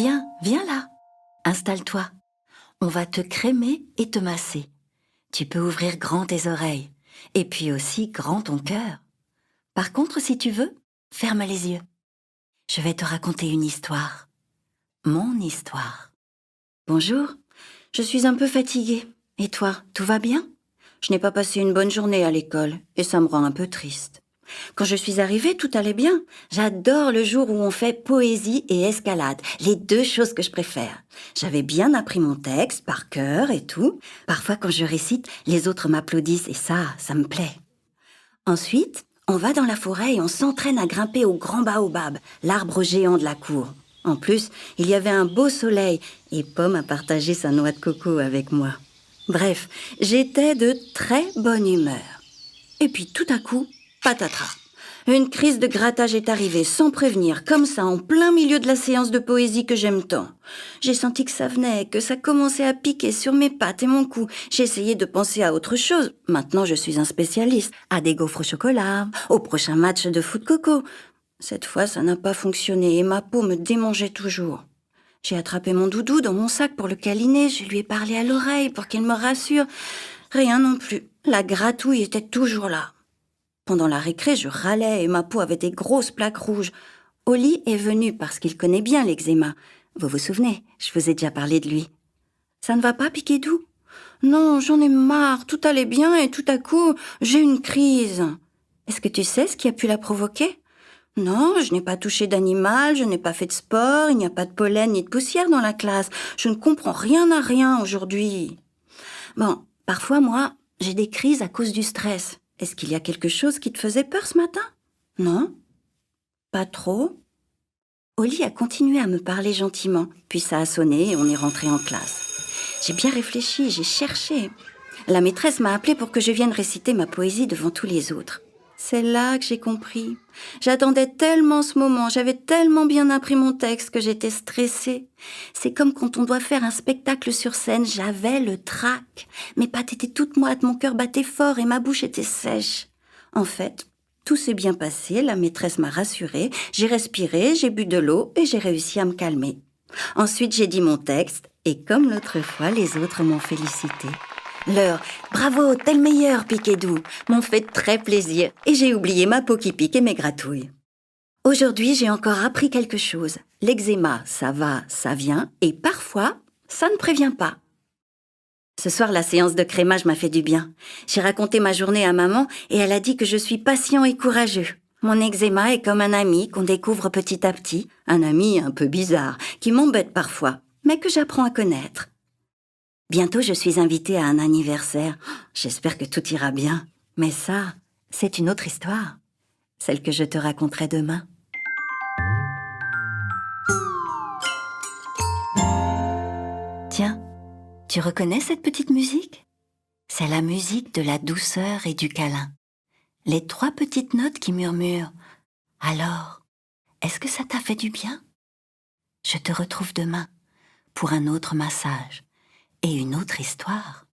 Viens là. Installe-toi. On va te crémer et te masser. Tu peux ouvrir grand tes oreilles et puis aussi grand ton cœur. Par contre, si tu veux, ferme les yeux. Je vais te raconter une histoire. Mon histoire. Bonjour, je suis un peu fatiguée. Et toi, tout va bien? Je n'ai pas passé une bonne journée à l'école et ça me rend un peu triste. Quand je suis arrivée, tout allait bien. J'adore le jour où on fait poésie et escalade, les deux choses que je préfère. J'avais bien appris mon texte par cœur et tout. Parfois, quand je récite, les autres m'applaudissent et ça me plaît. Ensuite, on va dans la forêt et on s'entraîne à grimper au grand baobab, l'arbre géant de la cour. En plus, il y avait un beau soleil et Pomme a partagé sa noix de coco avec moi. Bref, j'étais de très bonne humeur. Et puis tout à coup, patatras. Une crise de grattage est arrivée sans prévenir, comme ça, en plein milieu de la séance de poésie que j'aime tant. J'ai senti que ça venait, que ça commençait à piquer sur mes pattes et mon cou. J'ai essayé de penser à autre chose. Maintenant, je suis un spécialiste. À des gaufres au chocolat, au prochain match de foot coco. Cette fois, ça n'a pas fonctionné et ma peau me démangeait toujours. J'ai attrapé mon doudou dans mon sac pour le câliner. Je lui ai parlé à l'oreille pour qu'il me rassure. Rien non plus. La gratouille était toujours là. Pendant la récré, je râlais et ma peau avait des grosses plaques rouges. Oli est venu parce qu'il connaît bien l'eczéma. Vous vous souvenez, je vous ai déjà parlé de lui. Ça ne va pas, Piquedou? Non, j'en ai marre, tout allait bien et tout à coup, j'ai une crise. Est-ce que tu sais ce qui a pu la provoquer? Non, je n'ai pas touché d'animal, je n'ai pas fait de sport, il n'y a pas de pollen ni de poussière dans la classe. Je ne comprends rien à rien aujourd'hui. Bon, parfois, moi, j'ai des crises à cause du stress. Est-ce qu'il y a quelque chose qui te faisait peur ce matin? Non? Pas trop? Oli a continué à me parler gentiment, puis ça a sonné et on est rentré en classe. J'ai bien réfléchi, j'ai cherché. La maîtresse m'a appelée pour que je vienne réciter ma poésie devant tous les autres. C'est là que j'ai compris. J'attendais tellement ce moment, j'avais tellement bien appris mon texte que j'étais stressée. C'est comme quand on doit faire un spectacle sur scène, j'avais le trac. Mes pattes étaient toutes moites, mon cœur battait fort et ma bouche était sèche. En fait, tout s'est bien passé, la maîtresse m'a rassurée, j'ai respiré, j'ai bu de l'eau et j'ai réussi à me calmer. Ensuite, j'ai dit mon texte et comme l'autre fois, les autres m'ont félicité. Leur « Bravo, t'es le meilleur, Piquedou » m'ont fait très plaisir et j'ai oublié ma peau qui pique et mes gratouilles. Aujourd'hui, j'ai encore appris quelque chose. L'eczéma, ça va, ça vient et parfois, ça ne prévient pas. Ce soir, la séance de crémage m'a fait du bien. J'ai raconté ma journée à maman et elle a dit que je suis patient et courageux. Mon eczéma est comme un ami qu'on découvre petit à petit, un ami un peu bizarre, qui m'embête parfois, mais que j'apprends à connaître. Bientôt, je suis invitée à un anniversaire. J'espère que tout ira bien. Mais ça, c'est une autre histoire. Celle que je te raconterai demain. Tiens, tu reconnais cette petite musique? C'est la musique de la douceur et du câlin. Les 3 petites notes qui murmurent. Alors, est-ce que ça t'a fait du bien? Je te retrouve demain pour un autre massage et une autre histoire.